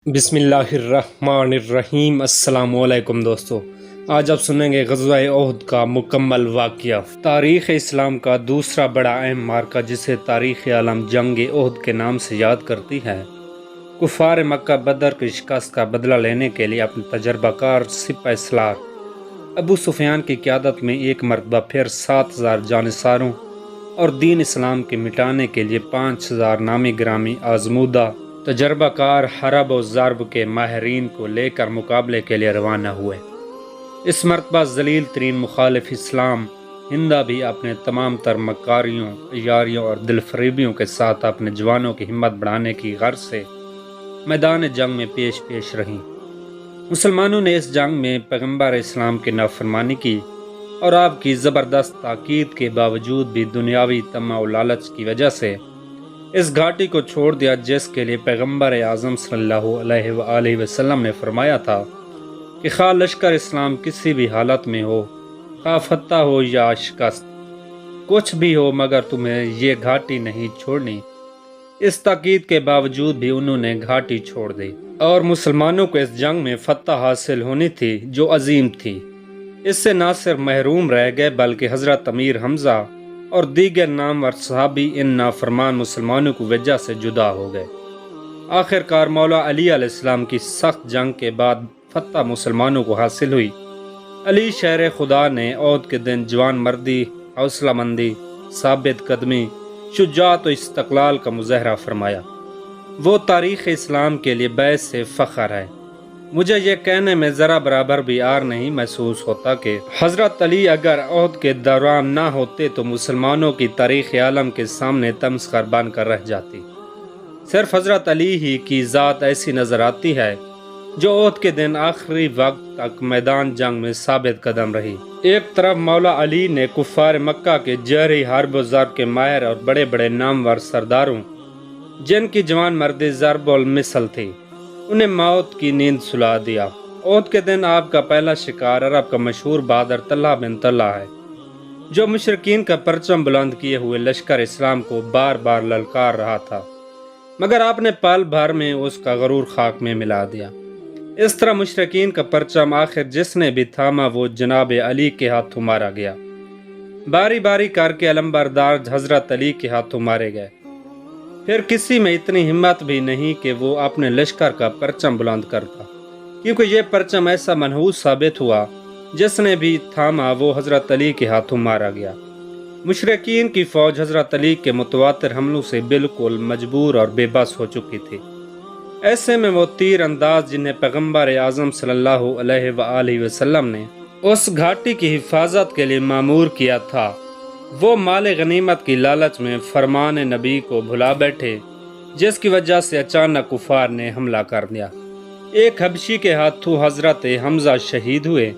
بسم اللہ الرحمن الرحیم۔ السلام علیکم دوستو، آج آپ سنیں گے غزوہ احد کا مکمل واقعہ۔ تاریخ اسلام کا دوسرا بڑا اہم مارکہ جسے تاریخ عالم جنگ احد کے نام سے یاد کرتی ہے، کفار مکہ بدر کی شکست کا بدلہ لینے کے لیے اپنے تجربہ کار سپہ سالار ابو سفیان کی قیادت میں ایک مرتبہ پھر 7000 جانصاروں اور دین اسلام کے مٹانے کے لیے 5000 نامی گرامی آزمودہ تجربہ کار حرب و ضرب کے ماہرین کو لے کر مقابلے کے لیے روانہ ہوئے۔ اس مرتبہ ذلیل ترین مخالف اسلام ہندہ بھی اپنے تمام تر مکاریوں، یاریوں اور دل فریبیوں کے ساتھ اپنے جوانوں کی ہمت بڑھانے کی غرض سے میدان جنگ میں پیش رہیں۔ مسلمانوں نے اس جنگ میں پیغمبر اسلام کی نافرمانی کی اور آپ کی زبردست تاکید کے باوجود بھی دنیاوی طمع و لالچ کی وجہ سے اس گھاٹی کو چھوڑ دیا، جس کے لیے پیغمبر اعظم صلی اللہ علیہ وآلہ وسلم نے فرمایا تھا کہ خواہ لشکر اسلام کسی بھی حالت میں ہو، خواہ فتح ہو یا شکست، کچھ بھی ہو مگر تمہیں یہ گھاٹی نہیں چھوڑنی۔ اس تاکید کے باوجود بھی انہوں نے گھاٹی چھوڑ دی اور مسلمانوں کو اس جنگ میں فتح حاصل ہونی تھی جو عظیم تھی۔ اس سے نہ صرف محروم رہ گئے بلکہ حضرت امیر حمزہ اور دیگر نامور صحابی ان نافرمان مسلمانوں کی وجہ سے جدا ہو گئے۔ آخر کار مولا علی علیہ السلام کی سخت جنگ کے بعد فتح مسلمانوں کو حاصل ہوئی۔ علی شیر خدا نے احد کے دن جوان مردی، حوصلہ مندی، ثابت قدمی، شجاعت و استقلال کا مظاہرہ فرمایا۔ وہ تاریخ اسلام کے لیے باعث سے فخر ہے۔ مجھے یہ کہنے میں ذرا برابر بھی عار نہیں محسوس ہوتا کہ حضرت علی اگر احد کے دوران نہ ہوتے تو مسلمانوں کی تاریخ عالم کے سامنے تمسخر بن کر رہ جاتی۔ صرف حضرت علی ہی کی ذات ایسی نظر آتی ہے جو احد کے دن آخری وقت تک میدان جنگ میں ثابت قدم رہی۔ ایک طرف مولا علی نے کفار مکہ کے جوہری حرب و ضرب کے ماہر اور بڑے بڑے نامور سرداروں، جن کی جوان مردی ضرب المثل تھی، انہیں موت کی نیند سلا دیا۔ احد کے دن آپ کا پہلا شکار عرب کا مشہور بہادر طلحہ بن طلحہ ہے، جو مشرکین کا پرچم بلند کیے ہوئے لشکر اسلام کو بار بار للکار رہا تھا، مگر آپ نے پل بھر میں اس کا غرور خاک میں ملا دیا۔ اس طرح مشرکین کا پرچم آخر جس نے بھی تھاما وہ جناب علی کے ہاتھوں مارا گیا۔ باری باری کر کے علمبردار حضرت علی کے ہاتھوں مارے گئے۔ پھر کسی میں اتنی ہمت بھی نہیں کہ وہ اپنے لشکر کا پرچم بلند کرتا، کیونکہ یہ پرچم ایسا منحوس ثابت ہوا، جس نے بھی تھاما وہ حضرت علی کے ہاتھوں مارا گیا۔ مشرکین کی فوج حضرت علی کے متواتر حملوں سے بالکل مجبور اور بے بس ہو چکی تھی۔ ایسے میں وہ تیر انداز جنہیں پیغمبر اعظم صلی اللہ علیہ وآلہ وسلم نے اس گھاٹی کی حفاظت کے لیے مامور کیا تھا، وہ مال غنیمت کی لالچ میں فرمان نبی کو بھلا بیٹھے، جس کی وجہ سے اچانک کفار نے حملہ کر دیا۔ ایک حبشی کے ہاتھوں حضرت حمزہ شہید ہوئے۔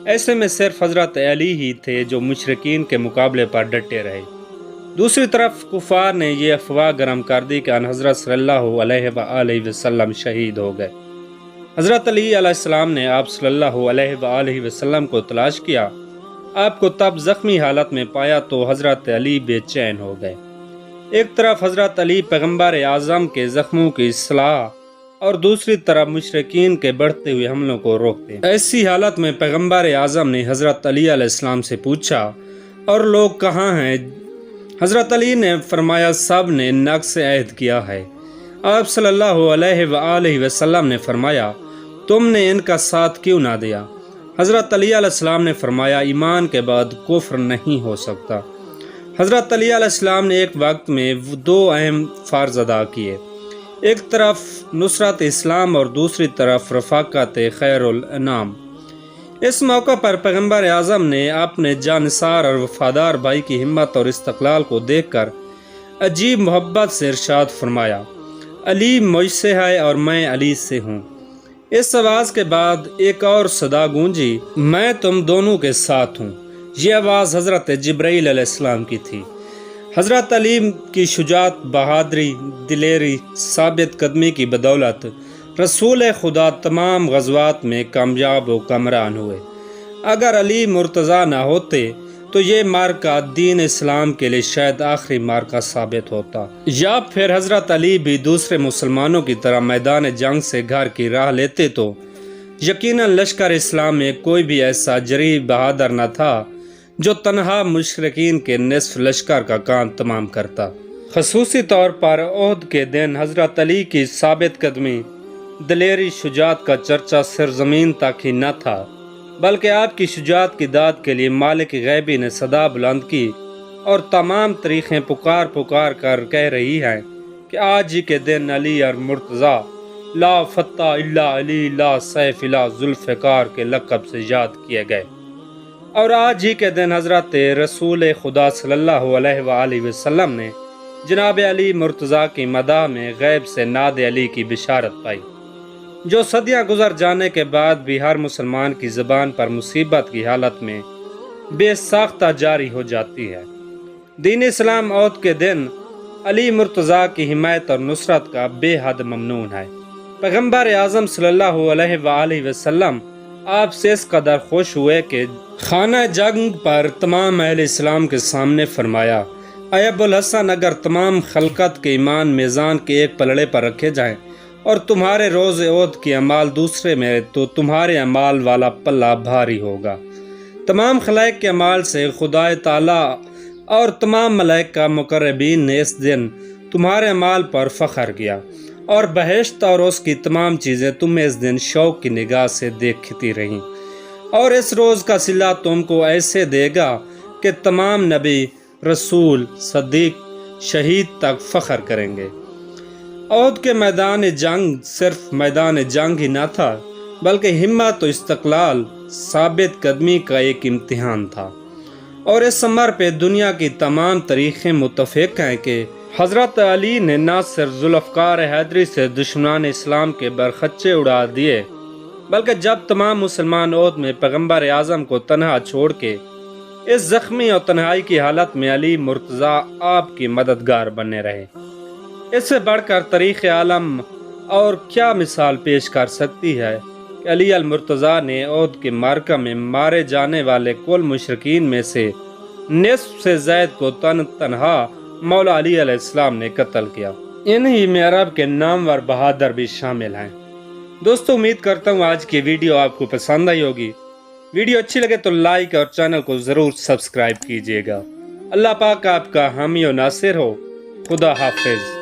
ایسے میں صرف حضرت علی ہی تھے جو مشرکین کے مقابلے پر ڈٹے رہے۔ دوسری طرف کفار نے یہ افواہ گرم کر دی کہ ان حضرت صلی اللہ علیہ وآلہ وسلم شہید ہو گئے۔ حضرت علی علیہ السلام نے آپ صلی اللہ علیہ وآلہ وسلم کو تلاش کیا۔ آپ کو تب زخمی حالت میں پایا تو حضرت علی بے چین ہو گئے۔ ایک طرف حضرت علی پیغمبر اعظم کے زخموں کی اصلاح اور دوسری طرف مشرکین کے بڑھتے ہوئے حملوں کو روکتے۔ ایسی حالت میں پیغمبر اعظم نے حضرت علی علیہ السلام سے پوچھا، اور لوگ کہاں ہیں؟ حضرت علی نے فرمایا، سب نے نقض عہد کیا ہے۔ آپ صلی اللہ علیہ وآلہ وسلم نے فرمایا، تم نے ان کا ساتھ کیوں نہ دیا؟ حضرت علی علیہ السلام نے فرمایا، ایمان کے بعد کفر نہیں ہو سکتا۔ حضرت علی علیہ السلام نے ایک وقت میں دو اہم فرض ادا کیے، ایک طرف نصرت اسلام اور دوسری طرف رفاقت خیر الانام۔ اس موقع پر پیغمبر اعظم نے اپنے جانثار اور وفادار بھائی کی ہمت اور استقلال کو دیکھ کر عجیب محبت سے ارشاد فرمایا، علی مجھ سے ہے اور میں علی سے ہوں۔ اس آواز کے بعد ایک اور صدا گونجی، میں تم دونوں کے ساتھ ہوں۔ یہ آواز حضرت جبرائیل علیہ السلام کی تھی۔ حضرت علی کی شجاعت، بہادری، دلیری، ثابت قدمی کی بدولت رسول خدا تمام غزوات میں کامیاب و کامران ہوئے۔ اگر علی مرتضیٰ نہ ہوتے تو یہ مارکہ دین اسلام کے لیے شاید آخری مارکہ ثابت ہوتا، یا پھر حضرت علی بھی دوسرے مسلمانوں کی طرح میدان جنگ سے گھر کی راہ لیتے تو یقیناً لشکر اسلام میں کوئی بھی ایسا جریح بہادر نہ تھا جو تنہا مشرکین کے نصف لشکر کا کام تمام کرتا۔ خصوصی طور پر احد کے دن حضرت علی کی ثابت قدمی، دلیری، شجاعت کا چرچا سرزمین تک ہی نہ تھا، بلکہ آپ کی شجاعت کی داد کے لیے مالک غیبی نے صدا بلند کی اور تمام تاریخیں پکار کر کہہ رہی ہیں کہ آج ہی کے دن علی اور مرتضیٰ لا فتح الا علی لا سیف الا ذوالفقار کے لقب سے یاد کیے گئے، اور آج ہی کے دن حضرت رسول خدا صلی اللہ علیہ وآلہ وسلم نے جناب علی مرتضیٰ کی مداح میں غیب سے ناد علی کی بشارت پائی، جو صدیاں گزر جانے کے بعد بھی ہر مسلمان کی زبان پر مصیبت کی حالت میں بے ساختہ جاری ہو جاتی ہے۔ دین اسلام احد کے دن علی مرتضیٰ کی حمایت اور نصرت کا بے حد ممنون ہے۔ پیغمبر اعظم صلی اللہ علیہ وآلہ وسلم آپ سے اس قدر خوش ہوئے کہ خانہ جنگ پر تمام اہل اسلام کے سامنے فرمایا، اے ابو الحسن، اگر تمام خلقت کے ایمان میزان کے ایک پلڑے پر رکھے جائیں اور تمہارے روز احد کی اعمال دوسرے میں، تو تمہارے اعمال والا پلہ بھاری ہوگا۔ تمام خلائق کے اعمال سے خدا تعالیٰ اور تمام ملائکہ مقربین نے اس دن تمہارے اعمال پر فخر کیا، اور بہشت اور اس کی تمام چیزیں تمہیں اس دن شوق کی نگاہ سے دیکھتی رہیں، اور اس روز کا صلہ تم کو ایسے دے گا کہ تمام نبی، رسول، صدیق، شہید تک فخر کریں گے۔ احد کے میدان جنگ صرف میدان جنگ ہی نہ تھا، بلکہ ہمت و استقلال، ثابت قدمی کا ایک امتحان تھا، اور اس ثمر پہ دنیا کی تمام تاریخیں متفق ہیں کہ حضرت علی نے نہ صرف ذوالفقار حیدری سے دشمنان اسلام کے برخچے اڑا دیے، بلکہ جب تمام مسلمان احد میں پیغمبر اعظم کو تنہا چھوڑ کے اس زخمی اور تنہائی کی حالت میں علی مرتضیٰ آپ کی مددگار بنے رہے۔ اس سے بڑھ کر تاریخ عالم اور کیا مثال پیش کر سکتی ہے کہ علی المرتضیٰ نے احد کے معرکہ میں مارے جانے والے کل مشرکین میں سے نصف سے زائد کو تنہا مولا علی علیہ السلام نے قتل کیا۔ انہی میں عرب کے نامور بہادر بھی شامل ہیں۔ دوستو، امید کرتا ہوں آج کی ویڈیو آپ کو پسند آئی ہوگی۔ ویڈیو اچھی لگے تو لائک اور چینل کو ضرور سبسکرائب کیجیے گا۔ اللہ پاک آپ کا حامی و ناصر ہو۔ خدا حافظ۔